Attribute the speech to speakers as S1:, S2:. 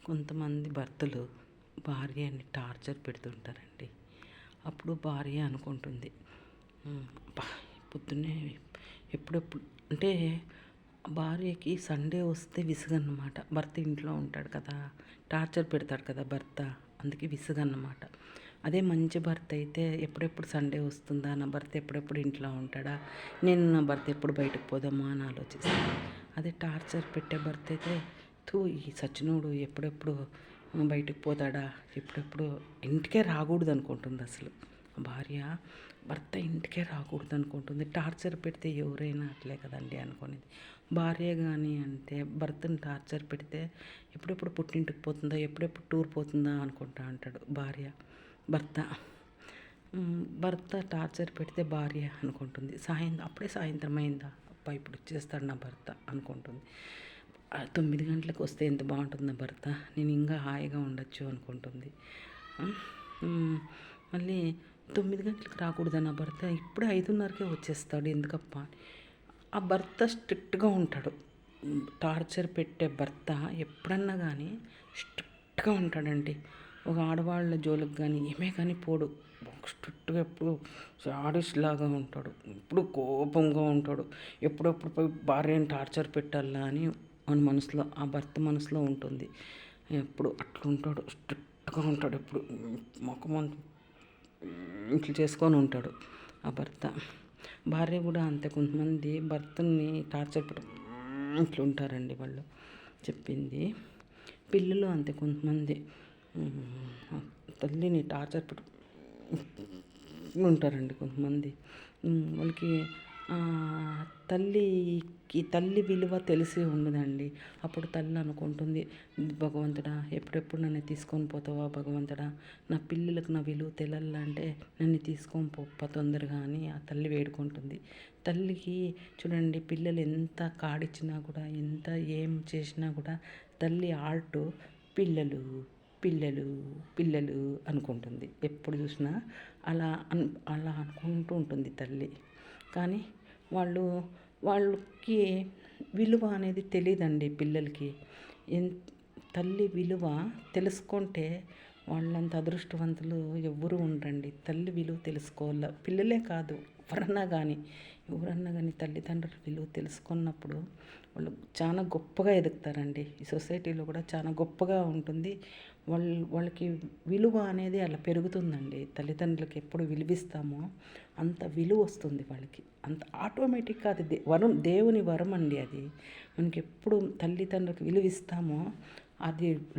S1: కొంతమంది భర్తలు భార్యని టార్చర్ పెడుతుంటారండి. అప్పుడు భార్య అనుకుంటుంది, అబ్బా! పొద్దున్నే ఎప్పుడెప్పుడు అంటే భార్యకి సండే వస్తే విసుగన్నమాట. భర్త ఇంట్లో ఉంటాడు కదా, టార్చర్ పెడతాడు కదా భర్త, అందుకే విసుగన్నమాట. అదే మంచి భర్త అయితే ఎప్పుడెప్పుడు సండే వస్తుందా, నా భర్త ఎప్పుడెప్పుడు ఇంట్లో ఉంటాడా, నేను నా భర్త ఎప్పుడు బయటకు పోదామా అని ఆలోచిస్తాను. అదే టార్చర్ పెట్టే భర్త అయితే, ఈ సచ్చినోడు ఎప్పుడెప్పుడు బయటకు పోతాడా, ఎప్పుడెప్పుడు ఇంటికే రాకూడదు అనుకుంటుంది. అసలు భార్య భర్త ఇంటికే రాకూడదు అనుకుంటుంది. టార్చర్ పెడితే ఎవరైనా అట్లే కదండి అనుకునేది. భార్య కానీ అంటే భర్తను టార్చర్ పెడితే ఎప్పుడెప్పుడు పుట్టింటికి పోతుందా, ఎప్పుడెప్పుడు టూర్ పోతుందా అనుకుంటా అంటాడు భర్త. భర్త టార్చర్ పెడితే భార్య అనుకుంటుంది, అప్పుడే సాయంత్రం అయిందా, అబ్బా ఇప్పుడు వచ్చేస్తాడు నా భర్త అనుకుంటుంది. 9 గంటలకు వస్తే ఎంత బాగుంటుంది నా భర్త, నేను ఇంకా హాయిగా ఉండొచ్చు అనుకుంటుంది. మళ్ళీ 9 గంటలకు రాకూడదు నా భర్త, ఇప్పుడే 5:30కే వచ్చేస్తాడు ఎందుకప్ప. ఆ భర్త స్ట్రిక్ట్గా ఉంటాడు. టార్చర్ పెట్టే భర్త ఎప్పుడన్నా కానీ స్ట్రిక్ట్గా ఉంటాడండి. ఒక ఆడవాళ్ళ జోలికి కానీ ఏమే కానీ పోడు. స్ట్రిక్ట్గా ఎప్పుడు లాగా ఉంటాడు. ఎప్పుడు కోపంగా ఉంటాడు. ఎప్పుడెప్పుడు పోయి భార్యని టార్చర్ పెట్టాలా అని ఆ భర్త మనసులో ఉంటుంది. ఎప్పుడు అట్లుంటాడు, స్ట్రిక్ట్గా ఉంటాడు. ఎప్పుడు ముఖం ఇట్లా చేసుకొని ఉంటాడు ఆ భర్త. భార్య కూడా అంతే. కొంతమంది భర్తని టార్చర్ పెట్ట ఇట్లా ఉంటారండి వాళ్ళు చెప్పింది. పిల్లలు అంతే, కొంతమంది తల్లిని టార్చర్ పెట్ట ఉంటారండి కొంతమంది. వాళ్ళకి తల్లి విలువ తెలిసి ఉండదండి. అప్పుడు తల్లి అనుకుంటుంది, భగవంతుడా ఎప్పుడెప్పుడు నన్ను తీసుకొని పోతావా భగవంతుడా, నా పిల్లలకు నా విలువ తెలియాలంటే నన్ను తీసుకొని పోప్ప తొందరగా అని ఆ తల్లి వేడుకుంటుంది. తల్లికి చూడండి, పిల్లలు ఎంత కాడిచ్చినా కూడా, ఎంత ఏం చేసినా కూడా తల్లి ఆల్టు పిల్లలు పిల్లలు పిల్లలు అనుకుంటుంది. ఎప్పుడు చూసినా అలా అనుకుంటూ ఉంటుంది తల్లి. కానీ వాళ్ళకి విలువ అనేది తెలియదండి పిల్లలకి. తల్లి విలువ తెలుసుకుంటే వాళ్ళంత అదృష్టవంతులు ఎవ్వరూ ఉండరండి. తల్లి విలువ తెలుసుకోవాలి. పిల్లలే కాదు, ఎవరన్నా కానీ తల్లిదండ్రుల విలువ తెలుసుకున్నప్పుడు వాళ్ళు చాలా గొప్పగా ఎదుగుతారండి. ఈ సొసైటీలో కూడా చాలా గొప్పగా ఉంటుంది. వాళ్ళకి విలువ అనేది అలా పెరుగుతుందండి. తల్లిదండ్రులకి ఎప్పుడు విలువిస్తామో అంత విలువ వస్తుంది వాళ్ళకి. అంత ఆటోమేటిక్గా అది దేవుని వరం అండి. అది మనకి ఎప్పుడు తల్లిదండ్రులకు విలువిస్తామో అది